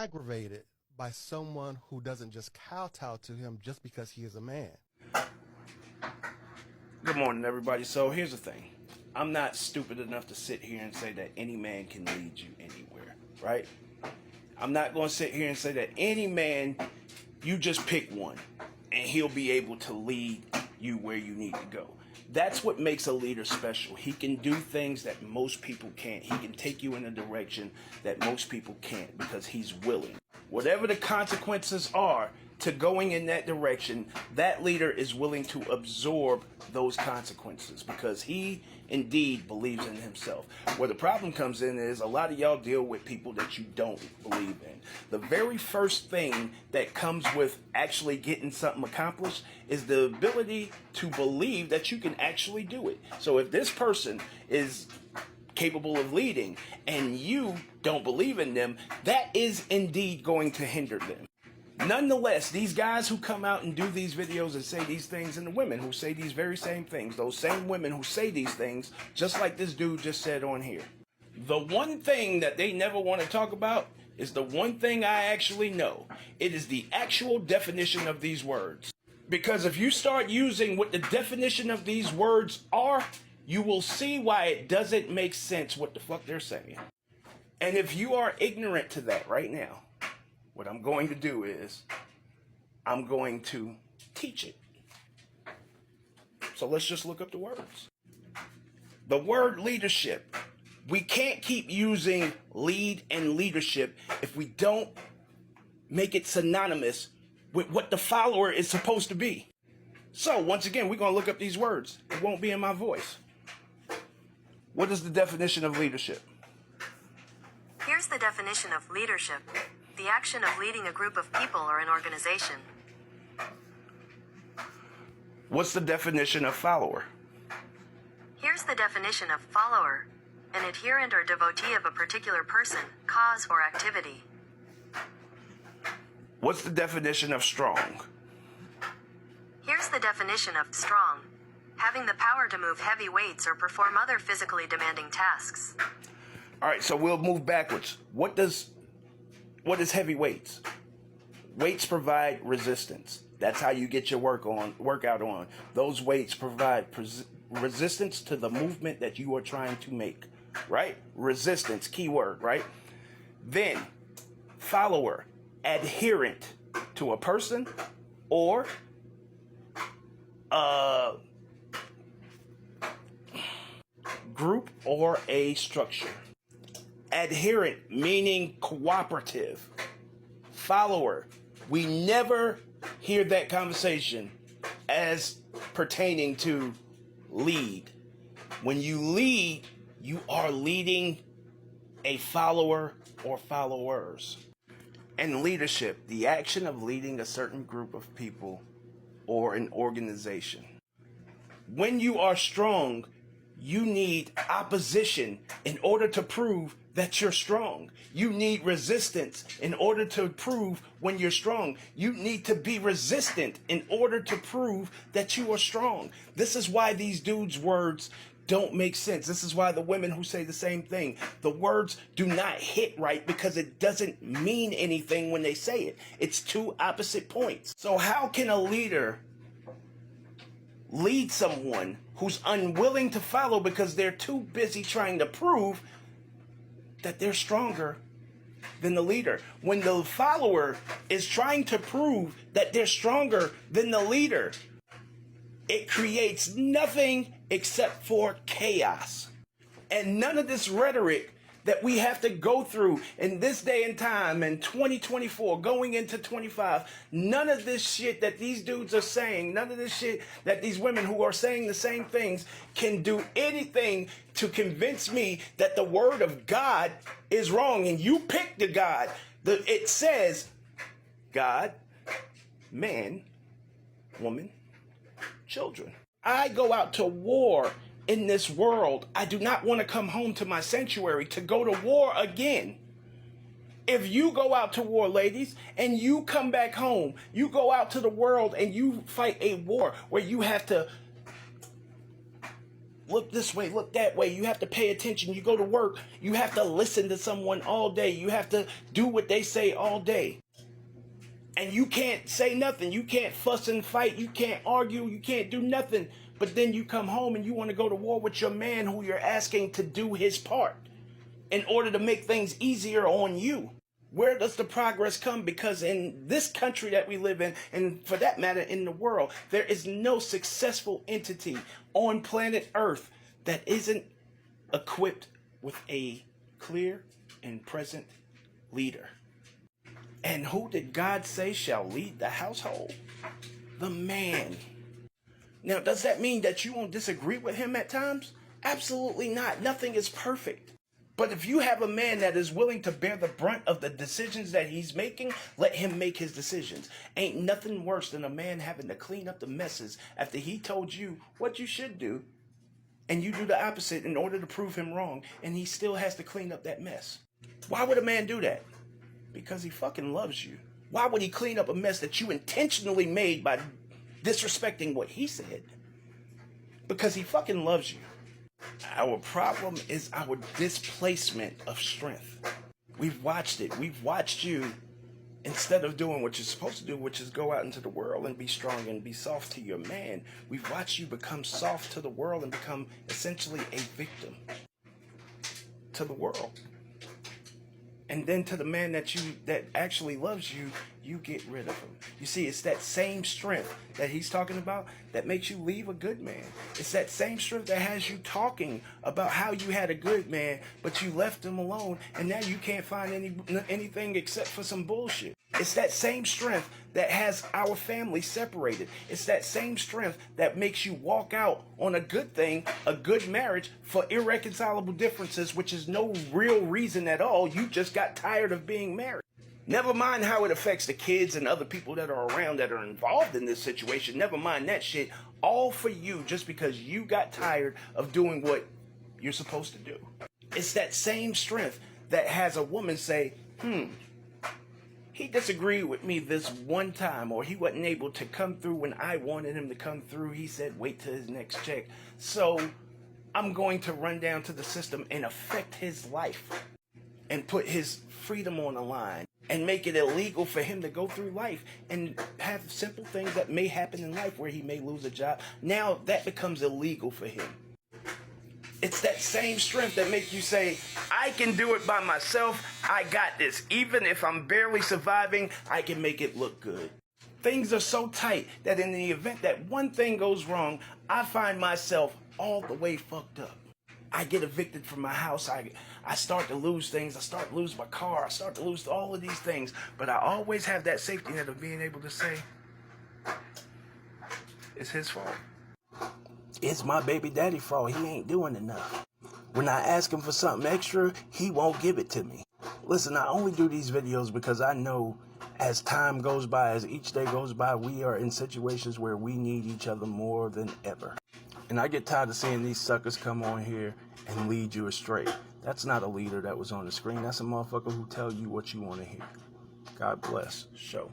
aggravated by someone who doesn't just kowtow to him just because he is a man. Good morning, everybody. So here's the thing. I'm not stupid enough to sit here and say that any man can lead you anywhere, right? I'm not going to sit here and say that any man, you just pick one and he'll be able to lead you where you need to go. That's what makes a leader special. He can do things that most people can't. He can take you in a direction that most people can't because he's willing. Whatever the consequences are to going in that direction, that leader is willing to absorb those consequences because he indeed believes in himself. Where the problem comes in is a lot of y'all deal with people that you don't believe in. The very first thing that comes with actually getting something accomplished is the ability to believe that you can actually do it. So if this person is capable of leading and you don't believe in them, that is indeed going to hinder them. Nonetheless, these guys who come out and do these videos and say these things, and the women who say these very same things, those same women who say these things, just like this dude just said on here. The one thing that they never want to talk about is the one thing I actually know. It is the actual definition of these words. Because if you start using what the definition of these words are, you will see why it doesn't make sense what the fuck they're saying. And if you are ignorant to that right now, what I'm going to do is I'm going to teach it. So let's just look up the words. The word leadership. We can't keep using lead and leadership if we don't make it synonymous with what the follower is supposed to be. So once again, we're going to look up these words. It won't be in my voice. What is the definition of leadership? Here's the definition of leadership. The action of leading a group of people or an organization. What's the definition of follower? Here's the definition of follower. An adherent or devotee of a particular person, cause, or activity. What's the definition of strong? Here's the definition of strong. Having the power to move heavy weights or perform other physically demanding tasks. All right, so we'll move backwards. What is heavy weights? Weights provide resistance. That's how you get your workout on. Those weights provide resistance to the movement that you are trying to make, right? Resistance, keyword, right? Then, follower, adherent to a person or a group or a structure. Adherent, meaning cooperative. Follower, we never hear that conversation as pertaining to lead. When you lead, you are leading a follower or followers. And leadership, the action of leading a certain group of people or an organization. When you are strong, you need opposition in order to prove that you're strong. You need resistance in order to prove when you're strong. You need to be resistant in order to prove that you are strong. This is why these dudes' words don't make sense. This is why the women who say the same thing, the words do not hit right because it doesn't mean anything when they say it. It's two opposite points. So how can a leader lead someone who's unwilling to follow because they're too busy trying to prove that they're stronger than the leader? When the follower is trying to prove that they're stronger than the leader, it creates nothing except for chaos. And none of this rhetoric that we have to go through in this day and time in 2024 going into 25, none of this shit that these dudes are saying, none of this shit that these women who are saying the same things can do anything to convince me that the word of God is wrong. And you pick the God. It says God, man, woman, children. I go out to war in this world. I do not want to come home to my sanctuary to go to war again. If you go out to war, ladies, and you come back home, you go out to the world and you fight a war where you have to look this way, look that way. You have to pay attention. You go to work. You have to listen to someone all day. You have to do what they say all day. And you can't say nothing. You can't fuss and fight. You can't argue. You can't do nothing. But then you come home and you want to go to war with your man who you're asking to do his part in order to make things easier on you. Where does the progress come? Because in this country that we live in, and for that matter in the world, there is no successful entity on planet Earth that isn't equipped with a clear and present leader. And who did God say shall lead the household? The man. Now, does that mean that you won't disagree with him at times? Absolutely not. Nothing is perfect. But if you have a man that is willing to bear the brunt of the decisions that he's making, let him make his decisions. Ain't nothing worse than a man having to clean up the messes after he told you what you should do, and you do the opposite in order to prove him wrong, and he still has to clean up that mess. Why would a man do that? Because he fucking loves you. Why would he clean up a mess that you intentionally made by disrespecting what he said? Because he fucking loves you. Our problem is our displacement of strength. We've watched it. We've watched you, instead of doing what you're supposed to do, which is go out into the world and be strong and be soft to your man, we've watched you become soft to the world and become essentially a victim to the world. And then to the man that actually loves you, you get rid of him. You see, it's that same strength that he's talking about that makes you leave a good man. It's that same strength that has you talking about how you had a good man, but you left him alone, and now you can't find anything except for some bullshit. It's that same strength that has our family separated. It's that same strength that makes you walk out on a good thing, a good marriage, for irreconcilable differences, which is no real reason at all. You just got tired of being married. Never mind how it affects the kids and other people that are around that are involved in this situation. Never mind that shit. All for you just because you got tired of doing what you're supposed to do. It's that same strength that has a woman say, he disagreed with me this one time, or he wasn't able to come through when I wanted him to come through. He said, wait till his next check. So I'm going to run down to the system and affect his life and put his freedom on the line and make it illegal for him to go through life and have simple things that may happen in life where he may lose a job. Now that becomes illegal for him. It's that same strength that makes you say, I can do it by myself. I got this. Even if I'm barely surviving, I can make it look good. Things are so tight that in the event that one thing goes wrong, I find myself all the way fucked up. I get evicted from my house. I start to lose things. I start to lose my car. I start to lose all of these things. But I always have that safety net of being able to say, it's his fault. It's my baby daddy's fault. He ain't doing enough. When I ask him for something extra, he won't give it to me. Listen, I only do these videos because I know as time goes by, as each day goes by, we are in situations where we need each other more than ever. And I get tired of seeing these suckers come on here and lead you astray. That's not a leader that was on the screen. That's a motherfucker who tell you what you want to hear. God bless. Show.